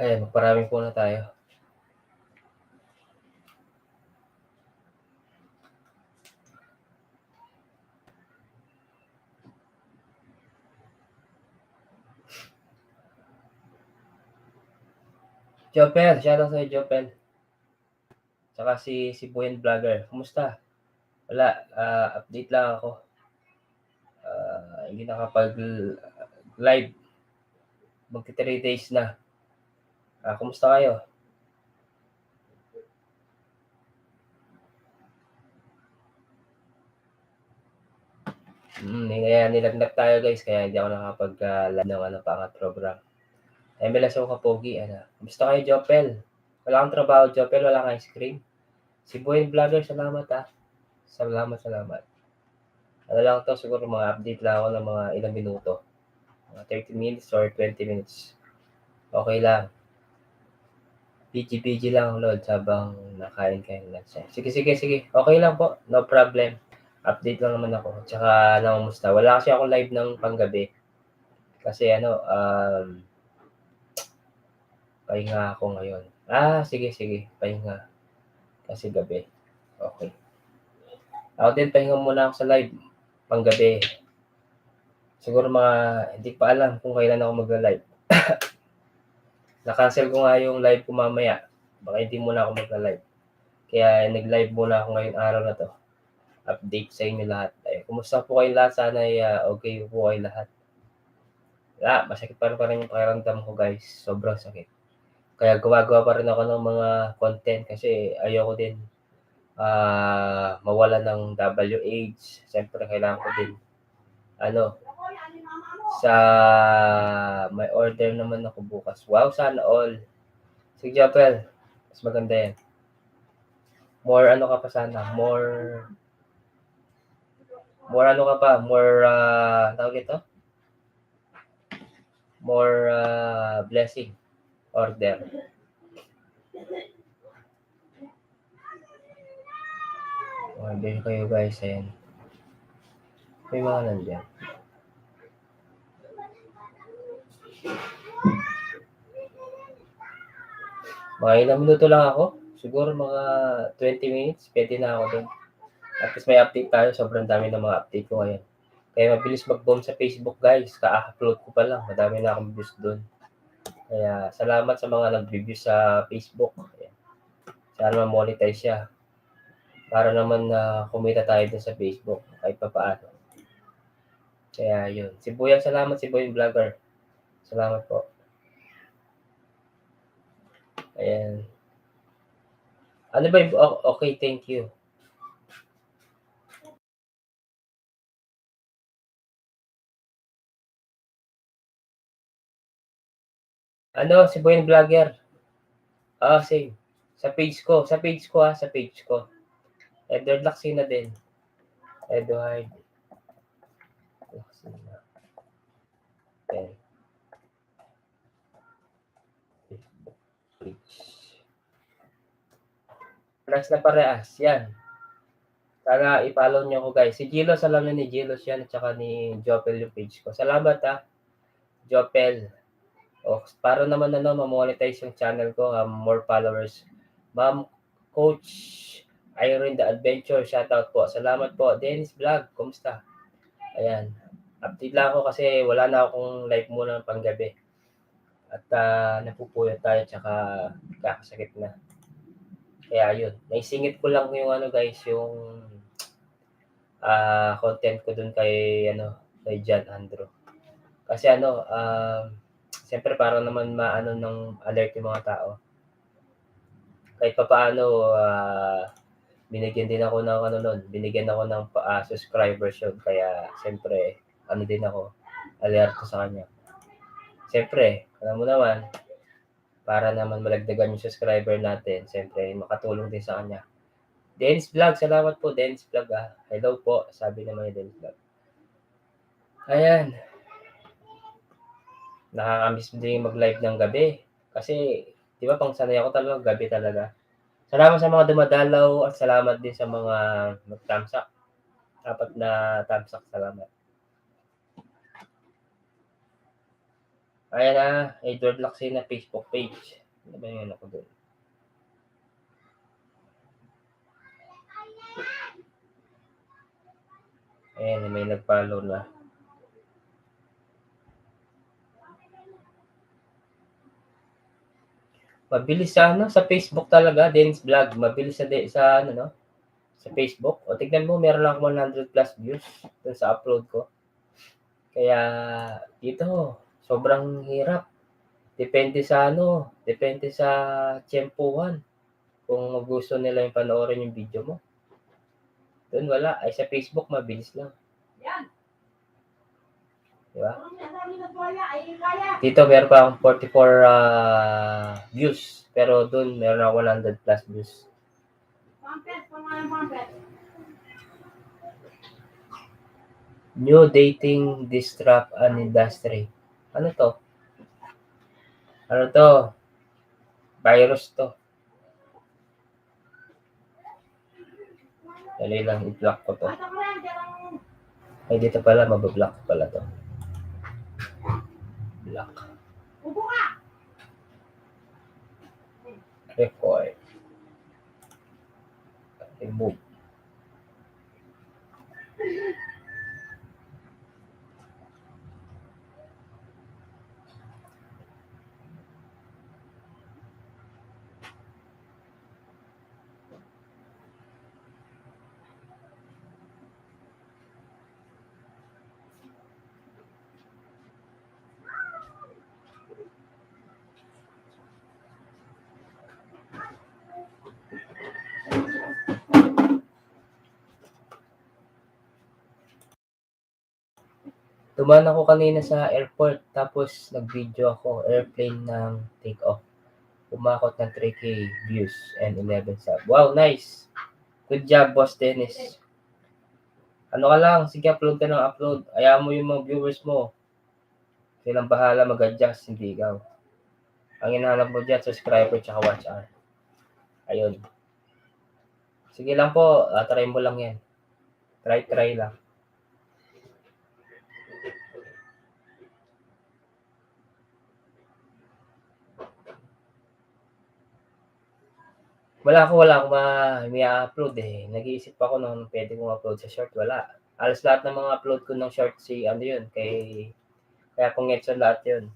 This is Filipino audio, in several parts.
Ayan, magparami po na tayo. Jopel, shoutout sa'yo, Jopel. Tsaka si Buyan Vlogger. Kumusta? Wala, update lang ako. Hindi nakapag-live. Magti 3 days na. Kumusta kayo? Kaya nilagnat tayo guys, kaya hindi ako nakapag-live ng pangat program. MLS ako kapogi, Kumusta kayo, Jopel? Wala kang trabaho, Jopel? Wala kang ice cream? Si Buyan Vlogger, salamat Salamat. Ano lang to, siguro mga update lang ako ng mga ilang minuto. Mga 30 minutes or 20 minutes. Okay lang. PG lang, Lord, habang nakain kayo ng lunch. Sige. Okay lang po. No problem. Update lang naman ako. Tsaka nangamusta. Wala kasi ako live ng panggabi. Kasi pahinga ako ngayon. Sige. Pahinga. Kasi gabi. Okay. Ako din, pahinga muna ako sa live. Panggabi. Siguro hindi pa alam kung kailan ako mag-live. Na-cancel ko nga yung live ko mamaya. Baka hindi muna ako mag-live. Kaya nag-live muna ako ngayong araw na to. Update sa inyo lahat. Kumusta po kayo lahat? Sana okay po kayo lahat. Masakit pa rin yung pakiramdam ko guys. Sobrang sakit. Kaya gawa pa rin ako ng mga content kasi ayoko din mawala ng WH. Siyempre kailangan ko din may order naman ako bukas. Wow, sana all. Sige, Japel. Mas maganda yan. More ka pa sana. More tawag ito? More blessing order. Order kayo guys, ayan. May mga nandiyan. Mga ilang minuto lang ako. Siguro mga 20 minutes. Pwede na ako dun. At least may update tayo. Sobrang dami ng mga update ko ngayon. Kaya mabilis mag-boom sa Facebook guys. Ka-upload ko pa lang. Madami na akong views dun. Kaya salamat sa mga nag-review sa Facebook. Ayan. Sana ma-monetize siya. Para naman kumita tayo dun sa Facebook. Kahit pa paano. Kaya yun. Si Buyan Vlogger. Salamat po. Ayan. Ano ba yung okay, thank you. Si Buyan Vlogger. Same. Sa page ko. Sa page ko. Edward Laksina din. Edward Laksina. Okay. Page. Next na parehas. Yan. Sana i-follow nyo ako guys. Si Gilos, alam na ni Gilos yan. At saka ni Jopel yung page ko. Salamat Jopel. Para naman ma-monetize yung channel ko. More followers. Ma'am Coach Irene The Adventure. Shoutout po. Salamat po. Dennis Vlog. Kumusta? Ayan. Update lang ako kasi wala na akong live muna ng panggabi. At napupuyat tayo tsaka kakasakit na. Kaya yun. Naisingit ko lang yung guys, yung content ko dun kay John Andrew. Kasi siyempre para naman ng alert yung mga tao. Kahit pa paano, binigyan din ako ng binigyan ako ng subscribers yun. Kaya siyempre, din ako, alerto sa kanya. Siyempre, alam mo naman, para naman malagdagan yung subscriber natin, siyempre, makatulong din sa kanya. Dennis Vlog, salamat po, Dennis Vlog Hello po, sabi naman ni Dennis Vlog. Ayan. Nakakamiss din mag-live ng gabi. Kasi, di ba, pang sanay ako talaga, gabi talaga. Salamat sa mga dumadalaw at salamat din sa mga nag-thumbs up. Dapat na thumbs up, salamat. Ayan na, Edward Laksina Facebook page. Ano ba yun ako doon? Ayan, may nag-follow na. Mabilis sa sa Facebook talaga, Dennis Vlog. Mabilis sa ano, no? Sa Facebook. O tignan mo, meron lang ako 100 plus views dun sa upload ko. Kaya dito, sobrang hirap. Depende sa tiyempuhan. Kung gusto nila yung panoorin yung video mo. Doon wala. Ay sa Facebook, mabilis lang. Yan. Diba? Dito meron pa akong 44 views. Pero doon meron ako 100 plus views. New dating disrupt an industry. Ano to? Ano to? Virus to. Dali lang, i-block ko to. Ay, dito pala, mabablock pala to. Block. Record. Remove. Dumaan ako kanina sa airport tapos nag-video ako, airplane ng take-off. Umakot ng 3K views and 11 sub. Wow, nice! Good job, Boss Dennis. Ano ka lang, sige upload ka ng upload. Ayaw mo yung mga viewers mo. Silang bahala mag-adjust, hindi ikaw. Ang hinahanap mo dyan, subscriber tsaka watch hour. Ayun. Sige lang po, try mo lang yan. Try lang. Wala akong may upload eh. Nag-iisip ako nung pwede kong upload sa short, wala. Alas lahat ng mga upload ko ng short si ano yun, kaya kung Edson lahat yun.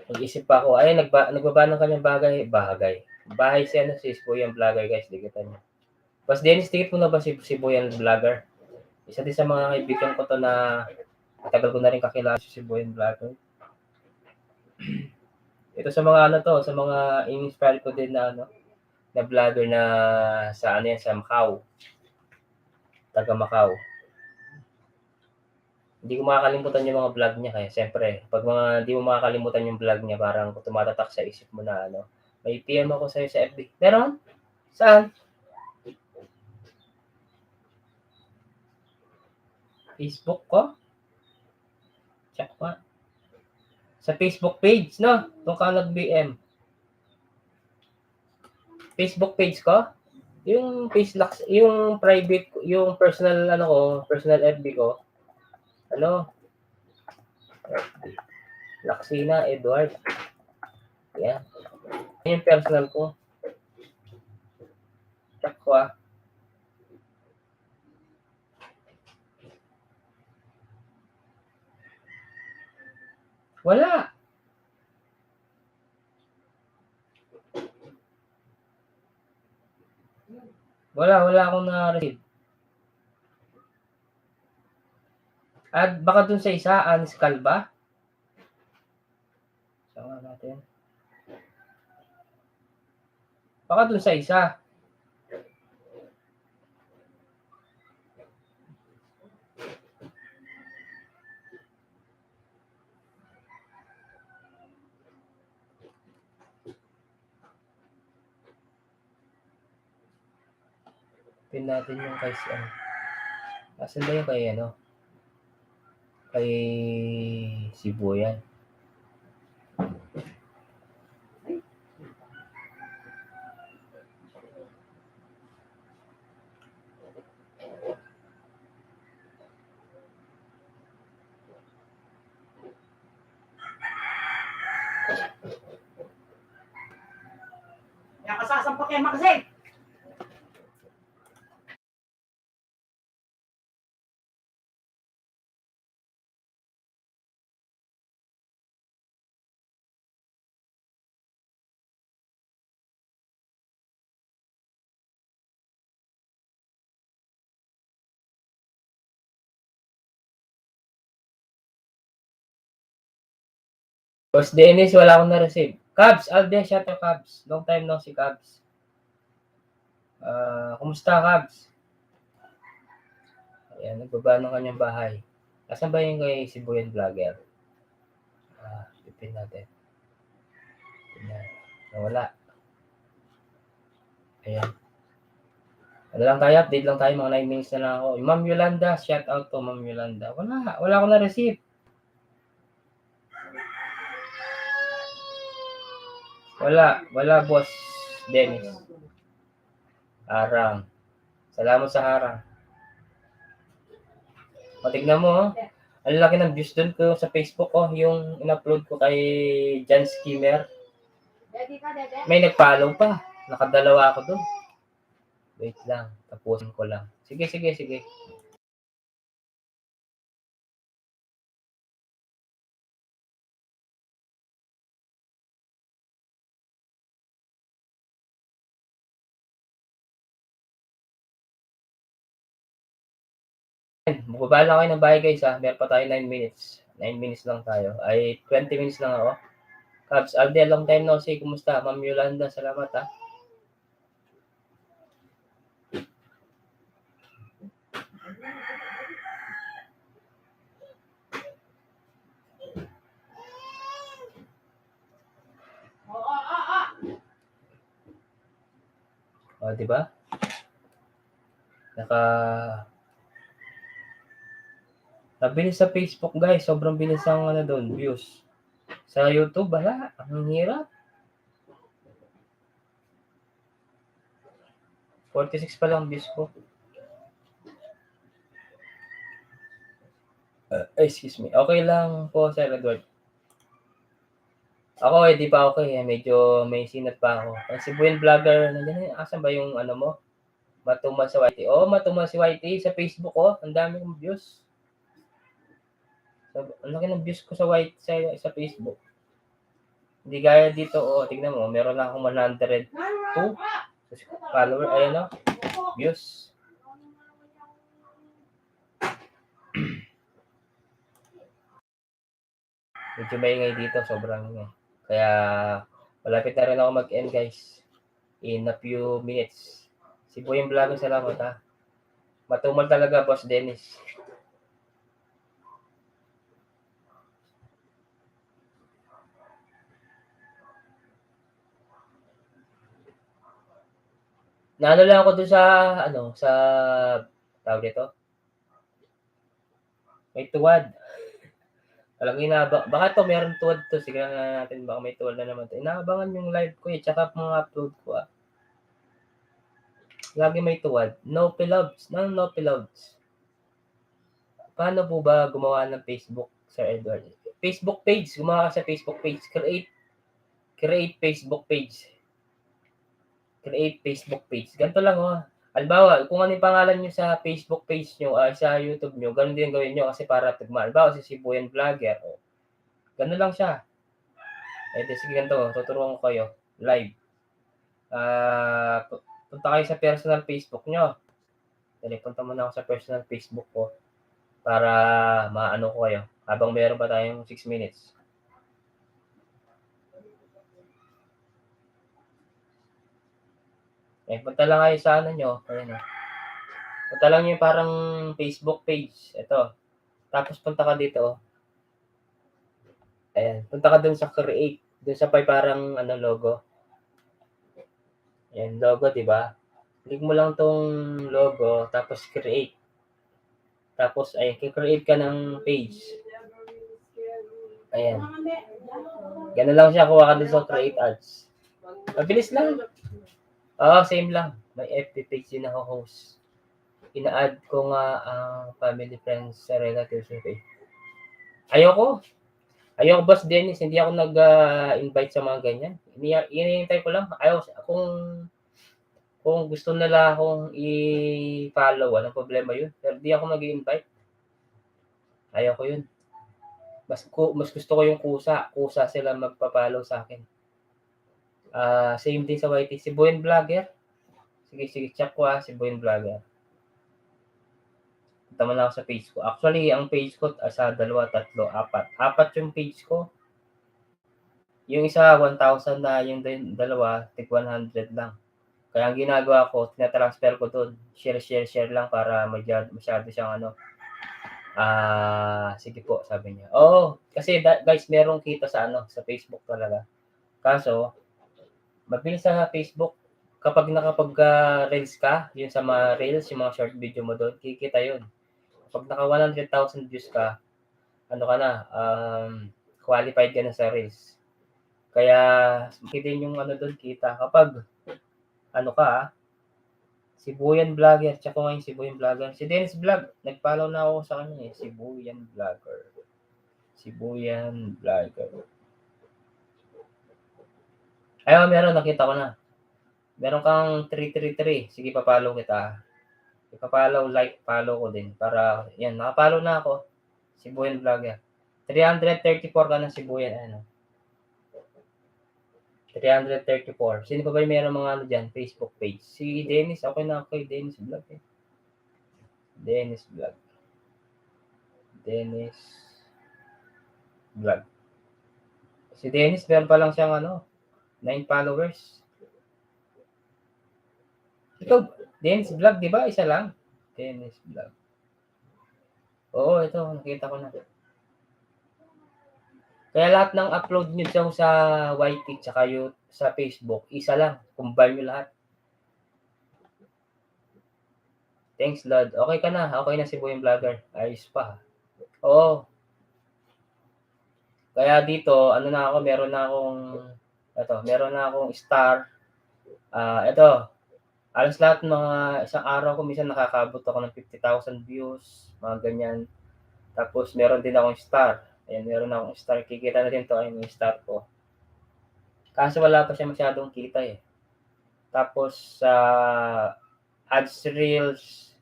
Nag-isip pa ako, ay nagbaba ng kanyang bagay. Bahay si ano si Boyan Vlogger guys, dikitan niyo. Boss Dennis, dikit mo na ba si Boyan Vlogger? Isa din sa mga kaibigan ko to na tagal ko na rin kakilala si Boyan Vlogger. Ito sa mga ano to, sa mga in-inspire ko din na ano, na vlogger na sa ano yan, sa Macau. Taga Macau. Hindi ko makakalimutan yung mga vlog niya kaya siyempre, pag mga hindi mo makakalimutan yung vlog niya, parang tumatatak sa isip mo na ano, may PM ako sa'yo sa FB. Meron? Saan? Facebook ko? Check pa. Sa Facebook page, no? Doon ka nag-BM. Facebook page ko? Yung yung private, yung personal ano ko, personal FB ko. Ano? Laksina Edward. Yan. Yung personal ko. Check ko ah. Wala. Wala akong na-receive. At baka dun sa isa, Anis Calva. Sama natin. Baka dun sa isa. Pin natin yung kay si ano. Asan ba yung kay ano? Kay Sibuyan. sasampa kay Maxine. Boss Dennis, wala akong na-receive. Cubs, Alden, shout out Cubs. Long time no si Cubs. Kumusta Cubs? Ayan, nagbaba ng kanyang bahay. Asan ba yung kay Sibuyan Vlogger? Pipin natin. Ayan. Nawala. Ayan. Ano lang tayo, update lang tayo, mga 9 minutes na lang ako. Yung Ma'am Yolanda, shout out to Ma'am Yolanda. Wala akong na-receive. Wala boss Dennis. Harang. Salamat sa harang. Tignan mo, oh. Ang laki ng views doon ko sa Facebook, oh, yung in-upload ko kay Jan Skimmer. May nag-follow pa. Nakadalawa ako doon. Wait lang, tapusin ko lang. Sige. Bumaba lang kayo ng bahay guys ha. Meron pa tayo 9 minutes. 9 minutes lang tayo. Ay 20 minutes lang ako. Cubs, Alde, long time no see. Kumusta? Ma'am Yolanda, salamat ha. O, diba? Nabilis sa Facebook guys. Sobrang bilis ang doon, views. Sa YouTube, wala. Ang hirap. 46 pa lang views ko. Excuse me. Okay lang po, Sir Edward. Ako, di pa okay. Medyo may sinat pa ako. Ang Sibuyan Vlogger, nandiyan, asan ba yung mo? Matumal sa YT. Matumal si YT sa Facebook, Ang dami kong views. Ang laki ng views ko sa sa Facebook. Hindi gaya dito, tignan mo, meron lang akong 102 follower, ayan views. Medyo maingay dito, sobrang ingay. Kaya, malapit na rin ako mag-end guys. In a few minutes. Sibuyan Vlogger, salamat ha. Matumal talaga, Boss Dennis. Naano lang ako doon sa tawag dito. May tuwad. Talagang baka to meron tuwad to. Sige na natin, baka may tuwad na naman to. Inaabangan yung live ko tsaka mga upload ko Lagi may tuwad. No pillows. Paano po ba gumawa ng Facebook, Sir Edward? Facebook page. Gumawa ka sa Facebook page. Create Facebook page. Ganito lang Halimbawa, kung ano yung pangalan nyo sa Facebook page nyo, sa YouTube nyo, ganun din gawin nyo kasi para tugma. Halimbawa, si Sibuyan Vlogger, ganun lang siya. Sige ganito, tuturuan ko kayo, live. Punta kayo sa personal Facebook nyo. Punta muna ako sa personal Facebook ko para maano ko kayo habang meron pa tayong 6 minutes. Punta lang kayo sa nyo. Punta lang yung parang Facebook page. Ito. Tapos punta ka dito. Ayan. Punta ka dun sa create. Dun sa parang logo. Ayan, logo, diba? Click mo lang tong logo. Tapos create. Tapos, create ka ng page. Ayan. Ganun lang siya. Kuha ka dun sa create ads. Mabilis lang. Same lang. May FB page din ako host. Ina-add ko nga ang family, friends, sa relatives. Ayoko. Ayoko Boss Dennis, hindi ako nag-invite sa mga ganyan. Hinihintay ko lang. Kung gusto nila akong i-follow, walang problema yun. Pero di ako mag-i-invite. Ayoko yun. Mas gusto ko yung kusa sila magpa-follow sa akin. Same din sa YT, si Boyen Vlogger. Sige, check ko si Boyen Vlogger. Punta mo lang ako sa page ko. Actually, ang page ko, sa 2, 3, 4. 4 yung page ko. Yung isa, 1,000 na, yung dalawa, tig 100 lang. Kaya ang ginagawa ko, tina-transfer ko doon. Share lang para masyado siyang ano. Sige po, sabi niya. Oo, kasi guys, merong kita sa sa Facebook talaga. Kaso, mabilis sa Facebook, kapag nakapag-reels ka, yun sa mga reels, yung mga short video mo doon, kikita yun. Pag naka 100,000 views ka, ano ka na, qualified ka na sa reels. Kaya, din yung ano doon kita. Kapag, ano ka, si Boyan Vlogger, tsaka ko ngayon si Boyan Vlogger. Si Dennis Vlog, nag-follow na ako sa kanya si Boyan Vlogger. Si Boyan Vlogger. Ayun, meron, nakita ko na. Meron kang 333. Sige, papalo kita. Ipapollow, follow ko din. Para, yan, nakapollow na ako. Si Boyan Vlogger. 334 ka na si Boyan, ano. 334. Sino pa ba yung meron mga ano dyan? Facebook page. Si Dennis, okay na ako kay Dennis Vlog eh. Dennis Vlog. Dennis Vlog. Si Dennis, meron pa lang siyang 9 followers. Ito, Dennis Vlog, di ba? Isa lang. Dennis Vlog. Oo, ito, nakita ko na. Kaya lahat ng upload nyo dyan sa YT tsaka sa Facebook, isa lang. Combine nyo lahat. Thanks, Lord. Okay ka na. Okay na si Boy Vlogger. Ayos pa. Oo. Kaya dito, ano na ako, meron na akong star. Ito, alos lahat mga isang araw ko, minsan nakakabot ako ng 50,000 views, mga ganyan. Tapos, meron din akong star. Ayan, meron akong star. Kikita na din to, ayun yung star ko. Kaso wala pa siya masyadong kita eh. Tapos, sa ads reels,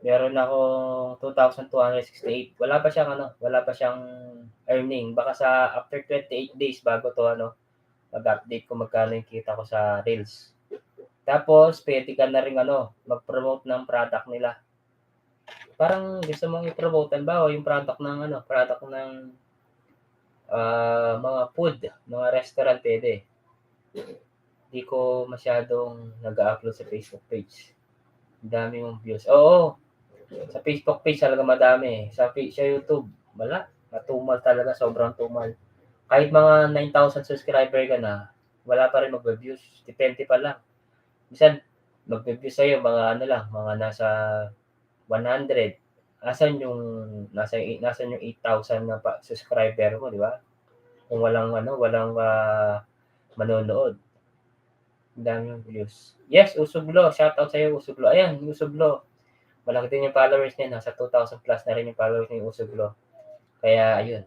meron akong 2,268. Wala pa siyang earning. Baka sa after 28 days bago to mag-update ko magkano yung kita ko sa reels. Tapos pwede ka na ring mag-promote ng product nila. Parang gusto mong i-promote yung product ng mga food, mga restaurant pwede. Hindi ko masyadong nag-upload sa Facebook page. Dami mong views. Oo, sa Facebook page talaga madami. Sa YouTube, wala. Matumal talaga, sobrang tumal. Kahit mga 9,000 subscriber ka na, wala pa rin magbe-views. Depende pa lang. Minsan, magbe-views sa'yo mga nasa 100. Nasaan yung 8,000 na subscriber mo, di ba? Kung walang manonood. Ang dami yung views. Yes, Usublo. Shoutout sa'yo, Usublo. Ayan, Usublo. Malaki din yung followers niya. Nasa 2,000 plus na rin yung followers ni Usublo. Kaya, ayun.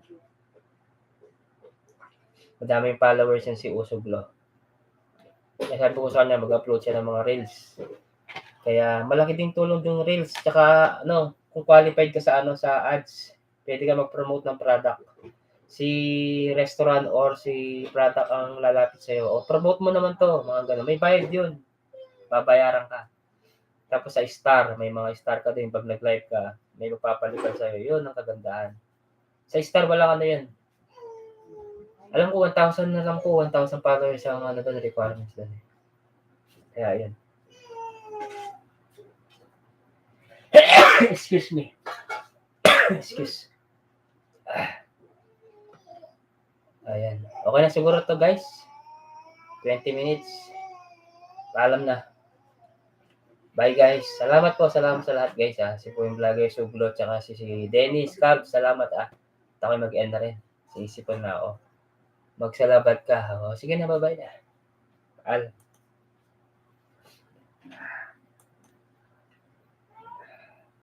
Madami yung followers yan si Usublo. Kaya sabi ko sa kanya, mag-upload siya ng mga reels. Kaya, malaki din tulong yung reels. Tsaka, kung qualified ka sa ads, pwede ka mag-promote ng product. Si restaurant or si product ang lalapit sa'yo. O, promote mo naman to, mga gano'n. May bayad yun. Babayaran ka. Tapos sa star, may mga star ka din. Pag nag-live ka, may magpapalitan sa'yo. Yun ang kagandahan. Sa star, wala yan. Alam ko, 1,000 na lang po. 1,000 followers ang requirements doon. Kaya, yun. Excuse me. Excuse. Ayan. Okay na siguro to guys. 20 minutes. Paalam na. Bye guys. Salamat sa lahat guys Si Boyen Vlogger, Suglo, tsaka si Dennis Cab. Salamat Ako'y mag-end na rin. Siisipan na ako. Magsalabat ka. Sige na, bye-bye na. Paalam.